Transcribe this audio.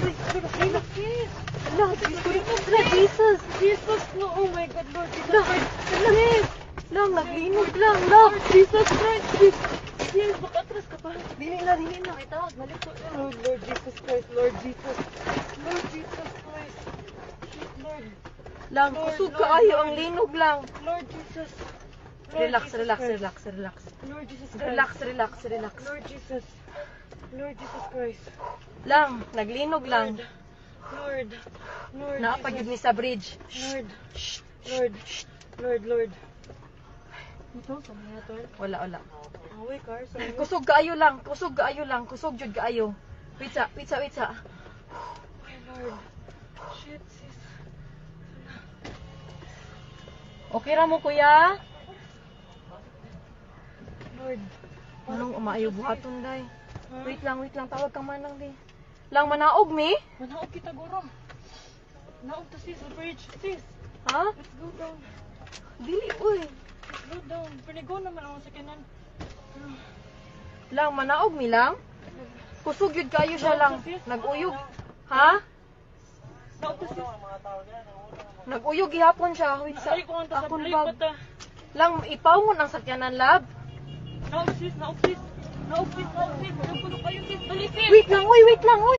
Linog, sis. Lang, Jesus. Jesus, no, oh my God, Lord Jesus Lang, Christ. lang, naglinog lang, lang. Jesus Christ, sis. Sis, makatras ka pa. Dili na. Ay, tawag, balik ko. Oh, Lord Jesus Christ, Lord Jesus. Lord Jesus Christ. Shit, Lord. Lang, Lord, kusog Lord, kaayo Lord. ang linog lang. Lord Jesus. Lord Relax, Jesus relax, Christ. relax, relax. Lord Jesus Christ. Relax, relax, relax. Lord Jesus. Lord Jesus Christ. Lang, naglinog lang. Lord. Lord Naapagid ni Jesus. sa bridge. Lord. Lord. Lord, Lord. Ito, sa mga to. Wala. Away, car. Kusog kaayo lang, kusog jud kaayo. Wait sa. Ay, Lord. Shit, sis. Okay ra mo kuya? Lord. Anong umaayo buhaton day? Huh? Wait lang, tawag kang manang di. Lang manaog mi? Manaog kita, guro. Naog to, sis, sa bridge. Sis, Ha? let's go down. Dili uy. Let's go down. Panigo naman ako sa kanan. Lang manaog mi lang. Kusog yun kayo siya lang. Naguyog. Ha? Naog to, sis. Naguyog gihapon siya. Wait sa. Ay, kung ang Akon tasabli bag. pa ta. Lang ipawon ang sakyanan lab. Naog, sis. Naog, sis. Naog, sis. Naog, sis. Naog, kayo, sis. Dali, sis. Wait lang uy.